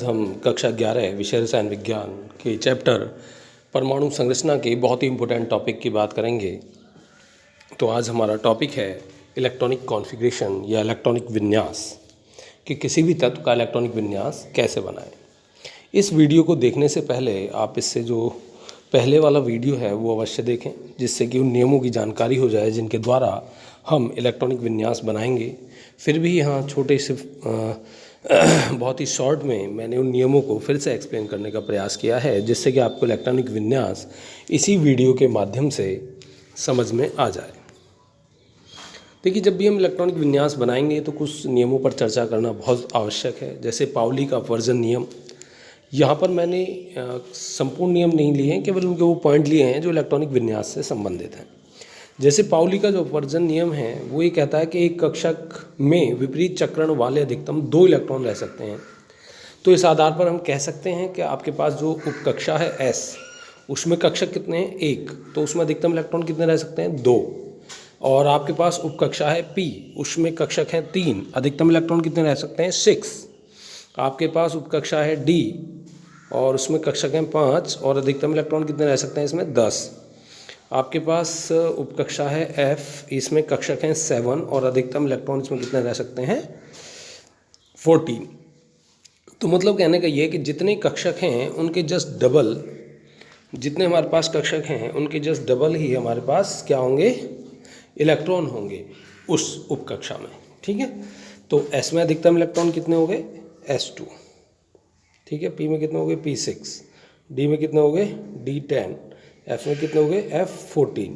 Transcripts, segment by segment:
हम कक्षा 11 विषय रसायन विज्ञान के चैप्टर परमाणु संरचना के बहुत ही इम्पोर्टेंट टॉपिक की बात करेंगे। तो आज हमारा टॉपिक है इलेक्ट्रॉनिक कॉन्फ़िगरेशन या इलेक्ट्रॉनिक विन्यास कि किसी भी तत्व का इलेक्ट्रॉनिक विन्यास कैसे बनाएं। इस वीडियो को देखने से पहले आप इससे जो पहले वाला वीडियो है वो अवश्य देखें, जिससे कि उन नियमों की जानकारी हो जाए जिनके द्वारा हम इलेक्ट्रॉनिक विन्यास बनाएंगे। फिर भी यहाँ छोटे से बहुत ही शॉर्ट में मैंने उन नियमों को फिर से एक्सप्लेन करने का प्रयास किया है, जिससे कि आपको इलेक्ट्रॉनिक विन्यास इसी वीडियो के माध्यम से समझ में आ जाए। देखिए, जब भी हम इलेक्ट्रॉनिक विन्यास बनाएंगे तो कुछ नियमों पर चर्चा करना बहुत आवश्यक है, जैसे पाउली का अपवर्जन नियम। यहाँ पर मैंने संपूर्ण नियम नहीं लिए हैं, केवल उनके वो पॉइंट लिए हैं जो इलेक्ट्रॉनिक विन्यास से संबंधित हैं। जैसे पाउली का जो अपवर्जन नियम है वो ये कहता है कि एक कक्षक में विपरीत चक्रण वाले अधिकतम 2 इलेक्ट्रॉन रह सकते हैं। तो इस आधार पर हम कह सकते हैं कि आपके पास जो उपकक्षा है S, उसमें कक्षक कितने हैं? 1, तो उसमें अधिकतम इलेक्ट्रॉन कितने रह सकते हैं? 2। और आपके पास उपकक्षा है P, उसमें कक्षक हैं 3, अधिकतम इलेक्ट्रॉन कितने रह सकते हैं? 6। आपके पास उपकक्षा है D और उसमें कक्षक हैं 5 और अधिकतम इलेक्ट्रॉन कितने रह सकते हैं इसमें? 10। आपके पास उपकक्षा है F, इसमें कक्षक हैं 7 और अधिकतम इलेक्ट्रॉन इसमें कितने रह सकते हैं? 14। तो मतलब कहने का ये है कि जितने कक्षक हैं उनके जस्ट डबल, जितने हमारे पास कक्षक हैं उनके जस्ट डबल ही हमारे पास क्या होंगे? इलेक्ट्रॉन होंगे उस उपकक्षा में। ठीक है, तो S में अधिकतम इलेक्ट्रॉन कितने हो गए? S2। ठीक है, P में कितने हो गए? P6। D में कितने हो गए? D10। F में कितने हो गए? F14।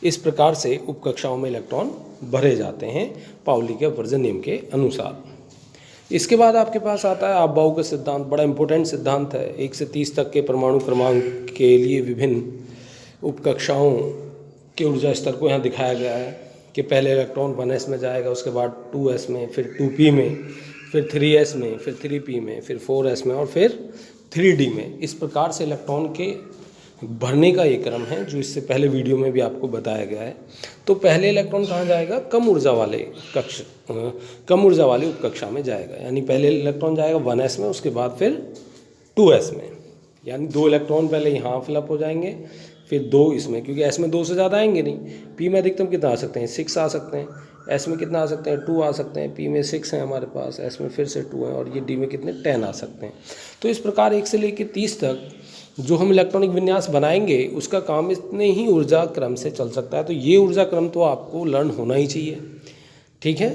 इस प्रकार से उपकक्षाओं में इलेक्ट्रॉन भरे जाते हैं पाउली के अपवर्जन नियम के अनुसार। इसके बाद आपके पास आता है आपबाउ का सिद्धांत। बड़ा इंपॉर्टेंट सिद्धांत है। 1 से 30 तक के परमाणु क्रमांक के लिए विभिन्न उपकक्षाओं के ऊर्जा स्तर को यहाँ दिखाया गया है कि पहले इलेक्ट्रॉन 1s में जाएगा, उसके बाद 2s में, फिर 2p में, फिर 3s में, फिर 3p में, फिर 4s में और फिर 3d में। इस प्रकार से इलेक्ट्रॉन के भरने का ये क्रम है जो इससे पहले वीडियो में भी आपको बताया गया है। तो पहले इलेक्ट्रॉन कहाँ जाएगा? कम ऊर्जा वाले उपकक्षा में जाएगा। यानी पहले इलेक्ट्रॉन जाएगा 1s में, उसके बाद फिर 2s में। यानी 2 इलेक्ट्रॉन पहले यहाँ फिलअप हो जाएंगे, फिर 2 इसमें, क्योंकि s में 2 से ज़्यादा आएंगे नहीं। p में अधिकतम कितना आ सकते हैं? 6 आ सकते हैं। s में कितना आ सकते हैं? 2 आ सकते हैं। p में 6 हैं हमारे पास, s में फिर से 2 हैं और ये d में कितने? 10 आ सकते हैं। तो इस प्रकार 1 से लेकर 30 तक जो हम इलेक्ट्रॉनिक विन्यास बनाएंगे उसका काम इतने ही ऊर्जा क्रम से चल सकता है। तो ये ऊर्जा क्रम तो आपको लर्न होना ही चाहिए। ठीक है,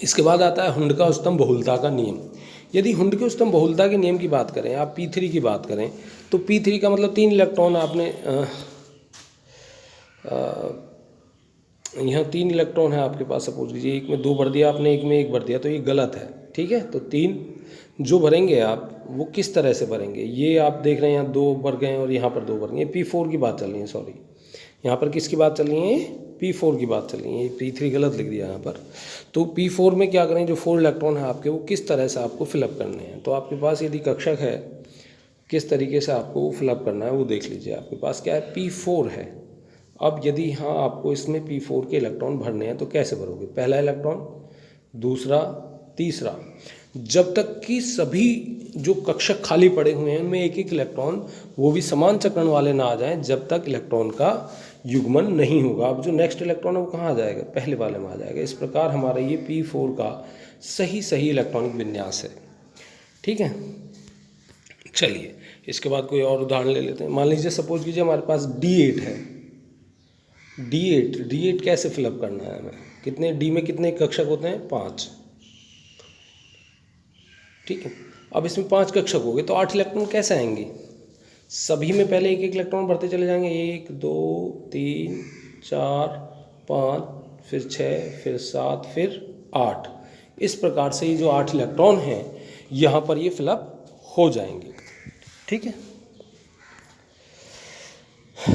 इसके बाद आता है हुंड का उच्चतम बहुलता का नियम। यदि हुंड के उच्चतम बहुलता के नियम की बात करें, आप P3 की बात करें, तो P3 का मतलब 3 इलेक्ट्रॉन आपने यहाँ 3 इलेक्ट्रॉन है आपके पास। सपोज कीजिए 1 में 2 भर दिया आपने, 1 में 1 भर दिया, तो ये गलत है। ठीक है, तो 3 जो भरेंगे आप वो किस तरह से भरेंगे? ये आप देख रहे हैं यहाँ 2 भर गए और यहाँ पर 2 भर गए। P4 की बात चल रही है, सॉरी, यहाँ पर किसकी बात चल रही है? P4 की बात चल रही है। P3 गलत लिख दिया यहाँ पर। तो P4 में क्या करें? जो 4 इलेक्ट्रॉन है आपके, वो किस तरह से आपको फिलअप करने हैं। तो आपके पास यदि कक्षक है, किस तरीके से आपको वो फिलअप करना है वो देख लीजिए। आपके पास क्या है? P4 है। अब यदि यहाँ आपको इसमें P4 के इलेक्ट्रॉन भरने हैं तो कैसे भरोगे? पहला इलेक्ट्रॉन, दूसरा, तीसरा, जब तक कि सभी जो कक्षक खाली पड़े हुए हैं उनमें एक एक इलेक्ट्रॉन, वो भी समान चक्रण वाले ना आ जाएं, जब तक इलेक्ट्रॉन का युग्मन नहीं होगा। अब जो नेक्स्ट इलेक्ट्रॉन है वो कहाँ आ जाएगा? पहले वाले में आ जाएगा। इस प्रकार हमारा ये P4 का सही इलेक्ट्रॉनिक विन्यास है। ठीक है, चलिए इसके बाद कोई और उदाहरण ले लेते हैं। मान लीजिए, सपोज कीजिए हमारे पास D8 है। D8 कैसे फिलअप करना है हमें? कितने D में कितने कक्षक होते हैं? 5। ठीक है, अब इसमें 5 कक्षक हो गए तो 8 इलेक्ट्रॉन कैसे आएंगे? सभी में पहले एक एक इलेक्ट्रॉन भरते चले जाएंगे। 1 2 3 4 5, फिर 6, फिर 7, फिर 8। इस प्रकार से ये जो 8 इलेक्ट्रॉन हैं यहाँ पर ये फिलअप हो जाएंगे। ठीक है,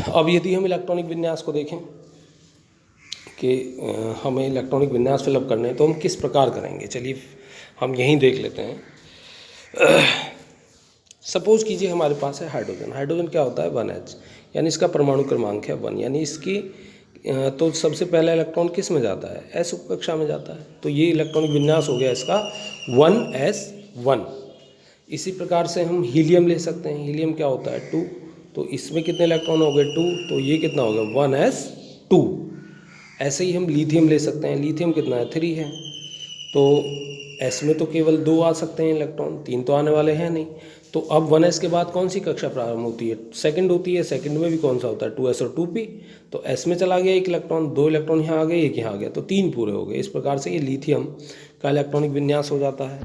अब यदि हम इलेक्ट्रॉनिक विन्यास को देखें कि हमें इलेक्ट्रॉनिक विन्यास फिलअप करने हैं तो हम किस प्रकार करेंगे, चलिए हम यहीं देख लेते हैं। सपोज कीजिए हमारे पास है हाइड्रोजन। हाइड्रोजन क्या होता है? 1H, यानी इसका परमाणु क्रमांक है 1, यानी इसकी तो सबसे पहला इलेक्ट्रॉन किस में जाता है? S उपकक्षा में जाता है। तो ये इलेक्ट्रॉनिक विन्यास हो गया इसका 1s1। इसी प्रकार से हम हीलियम ले सकते हैं। हीलियम क्या होता है 2, तो इसमें कितने इलेक्ट्रॉन हो गए 2, तो ये कितना हो गया 1s2। ऐसे ही हम लिथियम ले सकते हैं। लिथियम कितना है 3 है, तो एस में तो केवल 2 आ सकते हैं इलेक्ट्रॉन, 3 तो आने वाले हैं नहीं। तो अब 1s के बाद कौन सी कक्षा प्रारंभ होती है, सेकंड होती है। सेकंड में भी कौन सा होता है 2s और 2p, तो s में चला गया 1 इलेक्ट्रॉन, 2 इलेक्ट्रॉन यहाँ आ गए, 1 यहाँ आ गया, तो 3 पूरे हो गए। इस प्रकार से ये लिथियम का इलेक्ट्रॉनिक विन्यास हो जाता है।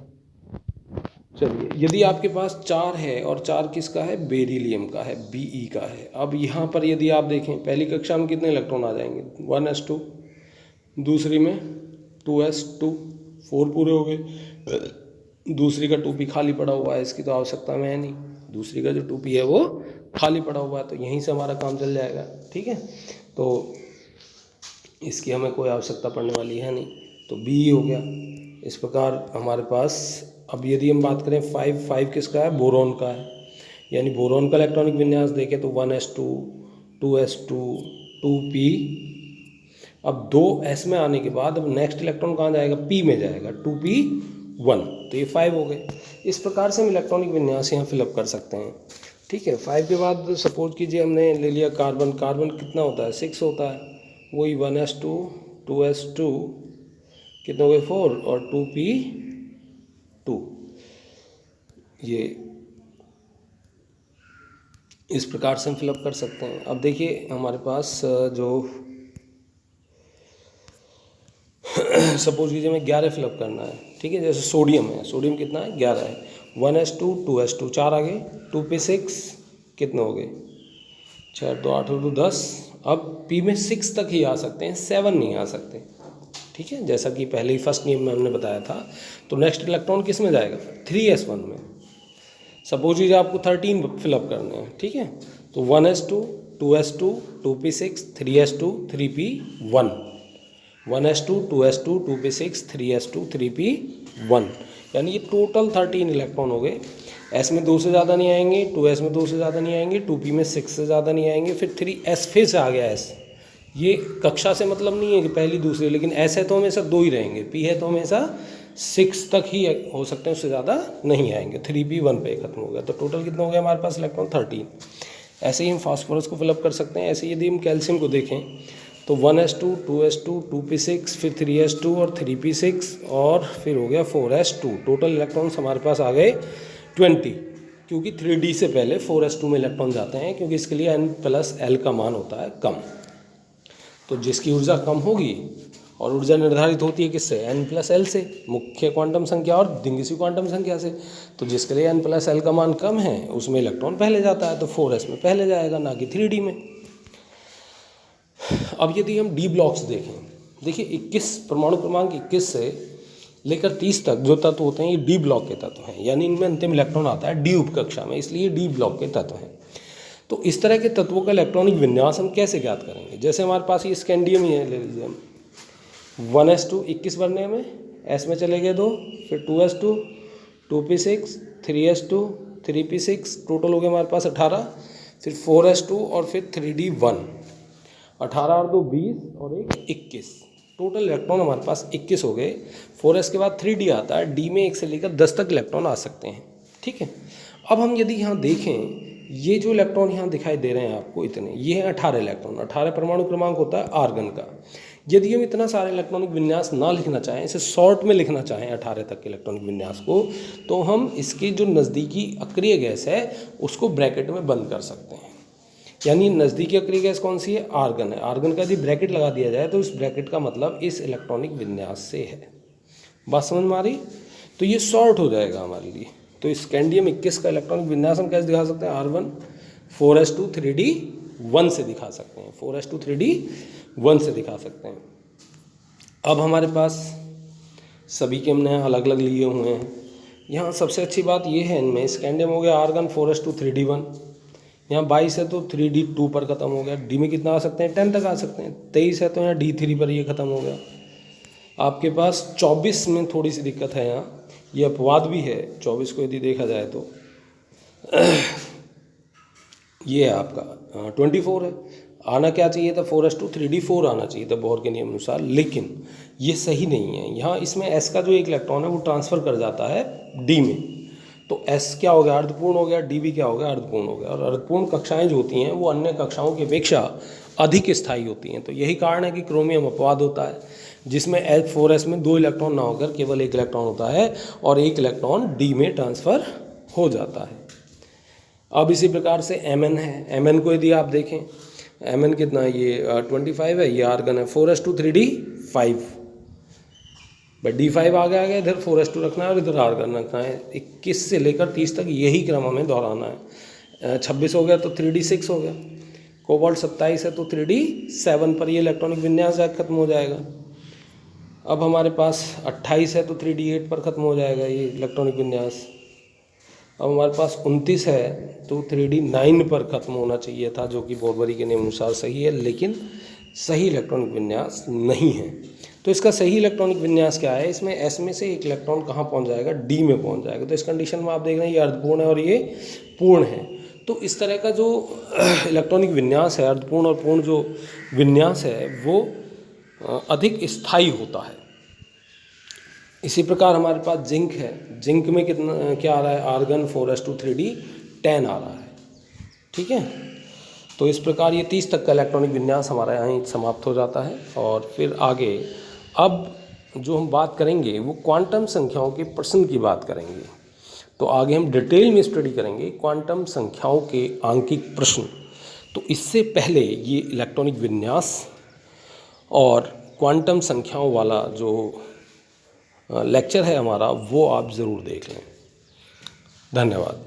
चलिए, यदि आपके पास 4 है और 4 किसका है, बेरिलियम का है, Be का है। अब यहाँ पर यदि आप देखें पहली कक्षा में कितने इलेक्ट्रॉन आ जाएंगे 1s2, दूसरी में 2s2, 4 पूरे हो गए। दूसरी का 2p खाली पड़ा हुआ है, इसकी तो आवश्यकता में है नहीं। दूसरी का जो 2p है वो खाली पड़ा हुआ है, तो यहीं से हमारा काम चल जाएगा। ठीक है, तो इसकी हमें कोई आवश्यकता पड़ने वाली है नहीं, तो Be हो गया। इस प्रकार हमारे पास अब यदि हम बात करें 5 किसका है, बोरॉन का है। यानी बोरॉन का इलेक्ट्रॉनिक विन्यास देखें तो 1s2, 2s2, 2p। अब 2s में आने के बाद अब नेक्स्ट इलेक्ट्रॉन कहाँ जाएगा, p में जाएगा, 2p1, तो ये 5 हो गए। इस प्रकार से हम इलेक्ट्रॉनिक विन्यास यहाँ फिलअप कर सकते हैं। ठीक है, 5 के बाद सपोज कीजिए हमने ले लिया कार्बन। कार्बन कितना होता है 6 होता है, वही 1s2, 2s2, कितने हो गए 4 और 2p2। ये इस प्रकार से हम फिलअप कर सकते हैं। अब देखिए हमारे पास जो सपोज कीजिए हमें 11 फिलअप करना है। ठीक है, जैसे सोडियम है, सोडियम कितना है 11 है, 1s2, 2s2, 4 आ गए, 2p6 कितने हो गए 6, 2 8 2 10। अब p में 6 तक ही आ सकते हैं, 7 नहीं आ सकते। ठीक है, जैसा कि पहले ही फर्स्ट नियम में हमने बताया था। तो नेक्स्ट इलेक्ट्रॉन किस में जाएगा 3s1 में। सपोज कीजिए आपको 13 फिलअप करने हैं। ठीक है, तो 1s2, 2s2, 2p6, 3s2, 3p1, 1s2, 2s2, 2p6, 3s2, 3p1, यानी ये टोटल 13 इलेक्ट्रॉन हो गए। s में 2 से ज़्यादा नहीं आएंगे, 2s में 2 से ज़्यादा नहीं आएंगे, 2p में 6 से ज़्यादा नहीं आएंगे, फिर 3s फिर से आ गया s। ये कक्षा से मतलब नहीं है कि पहली दूसरी, लेकिन s है तो हमेशा 2 ही रहेंगे, p है तो हमेशा 6 तक ही हो सकते हैं, उससे ज़्यादा नहीं आएंगे। 3p1 पे खत्म हो गया, तो टोटल कितना हो गया हमारे पास इलेक्ट्रॉन 13। ऐसे ही हम फास्फोरस को फिलअप कर सकते हैं। ऐसे यदि हम कैल्शियम को देखें तो 1s2, 2s2, 2p6, फिर 3s2 और 3p6 और फिर हो गया 4s2। टोटल इलेक्ट्रॉन्स हमारे पास आ गए 20, क्योंकि 3d से पहले 4s2 में इलेक्ट्रॉन जाते हैं, क्योंकि इसके लिए n+l का मान होता है कम। तो जिसकी ऊर्जा कम होगी, और ऊर्जा निर्धारित होती है किससे, n+l से, मुख्य क्वांटम संख्या और डिंगिसी क्वांटम संख्या से। तो जिसके लिए n+l का मान कम है उसमें इलेक्ट्रॉन पहले जाता है, तो 4s में पहले जाएगा, ना कि 3d में। अब यदि हम डी ब्लॉक्स देखें, देखिए 21 परमाणु क्रमांक 21 से लेकर 30 तक जो तत्व होते हैं ये डी ब्लॉक के तत्व हैं, यानी इनमें अंतिम इलेक्ट्रॉन आता है डी उपकक्षा में, इसलिए डी ब्लॉक के तत्व हैं। तो इस तरह के तत्वों का इलेक्ट्रॉनिक विन्यास हम कैसे ज्ञात करेंगे। जैसे हमारे पास ये स्कैंडियम ही है, ले लीजिए हम 1s2 21 बनने में, s में चले गए 2, फिर 2s2, 2p6, 3s2, 3p6, total हो गया हमारे पास 18, फिर 4s2 और फिर 3d1, 18 और 2 20 और 1 21, टोटल इलेक्ट्रॉन हमारे पास 21 हो गए। 4s के बाद 3d आता है, d में 1 से लेकर 10 तक इलेक्ट्रॉन आ सकते हैं। ठीक है, अब हम यदि यहाँ देखें, ये जो इलेक्ट्रॉन यहाँ दिखाई दे रहे हैं आपको इतने, ये हैं 18 इलेक्ट्रॉन। 18 परमाणु क्रमांक होता है आर्गन का। यदि हम इतना सारे इलेक्ट्रॉनिक विन्यास ना लिखना चाहें, इसे शॉर्ट में लिखना चाहें 18 तक के इलेक्ट्रॉनिक विन्यास को, तो हम इसकी जो नज़दीकी अक्रिय गैस है उसको ब्रैकेट में बंद कर सकते हैं। यानी नज़दीकी अक्रिय गैस कौन सी है, आर्गन है। आर्गन का यदि ब्रैकेट लगा दिया जाए तो इस ब्रैकेट का मतलब इस इलेक्ट्रॉनिक विन्यास से है। बात समझ में आ रही, तो ये शॉर्ट हो जाएगा हमारे लिए। तो स्कैंडियम 21 का इलेक्ट्रॉनिक विन्यास हम कैसे दिखा सकते हैं, R1 4s2 3d1 से दिखा सकते हैं, 4s2 3d1 से दिखा सकते हैं। अब हमारे पास सभी के हमने अलग अलग लिए हुए हैं। यहाँ सबसे अच्छी बात ये है, इनमें स्कैंडियम हो गया आर्गन 4s2 3d1, यहाँ 22 है तो 3d2 पर ख़त्म हो गया। डी में कितना आ सकते हैं, 10 तक आ सकते हैं। 23 है तो यहाँ d3 पर ये ख़त्म हो गया। आपके पास 24 में थोड़ी सी दिक्कत है, यहाँ ये अपवाद भी है। 24 को यदि देखा जाए तो ये है आपका 24 है। आना क्या चाहिए था, 4s2 3d4 आना चाहिए था बोहर के नियम अनुसार, लेकिन ये सही नहीं है। यहाँ इसमें s का जो एक इलेक्ट्रॉन है वो ट्रांसफ़र कर जाता है d में, तो S क्या हो गया, अर्धपूर्ण हो गया, dV क्या हो गया, अर्धपूर्ण हो गया। और अर्धपूर्ण कक्षाएं जो होती हैं वो अन्य कक्षाओं की अपेक्षा अधिक स्थायी होती हैं। तो यही कारण है कि क्रोमियम अपवाद होता है, जिसमें H4S में 2 इलेक्ट्रॉन ना होकर केवल 1 इलेक्ट्रॉन होता है और 1 इलेक्ट्रॉन D में ट्रांसफ़र हो जाता है। अब इसी प्रकार से Mn है। Mn को यदि आप देखें, Mn कितना है, ये 25 है, ये आर्गन है, 4s2 3d 5, बट D5 आगे आ गया, इधर 4s2 रखना है और इधर आर्गन रखना है। 21 से लेकर 30 तक यही क्रम हमें दोहराना है। 26 हो गया तो 3d 6 हो गया, कोबाल्ट 27 है तो 3d 7 पर ये इलेक्ट्रॉनिक विन्यास जाकर खत्म हो जाएगा। अब हमारे पास 28 है तो 3d 8 पर ख़त्म हो जाएगा ये इलेक्ट्रॉनिक विन्यास। अब हमारे पास 29 है तो 3d 9 पर ख़त्म होना चाहिए था, जो कि बोरबरी के नियम अनुसार सही है, लेकिन सही इलेक्ट्रॉनिक विन्यास नहीं है। तो इसका सही इलेक्ट्रॉनिक विन्यास क्या है, इसमें S में से एक इलेक्ट्रॉन कहाँ पहुँच जाएगा, D में पहुँच जाएगा। तो इस कंडीशन में आप देख रहे हैं ये अर्धपूर्ण है और ये पूर्ण है। तो इस तरह का जो इलेक्ट्रॉनिक विन्यास है, अर्धपूर्ण और पूर्ण जो विन्यास है वो अधिक स्थायी होता है। इसी प्रकार हमारे पास जिंक है। जिंक में कितना क्या आ रहा है, आर्गन 4s2 3d 10 आ रहा है। ठीक है, तो इस प्रकार ये 30 तक का इलेक्ट्रॉनिक विन्यास हमारा यहाँ समाप्त हो जाता है। और फिर आगे अब जो हम बात करेंगे वो क्वांटम संख्याओं के प्रश्न की बात करेंगे। तो आगे हम डिटेल में स्टडी करेंगे क्वांटम संख्याओं के आंकिक प्रश्न। तो इससे पहले ये इलेक्ट्रॉनिक विन्यास और क्वांटम संख्याओं वाला जो लेक्चर है हमारा वो आप ज़रूर देख लें। धन्यवाद।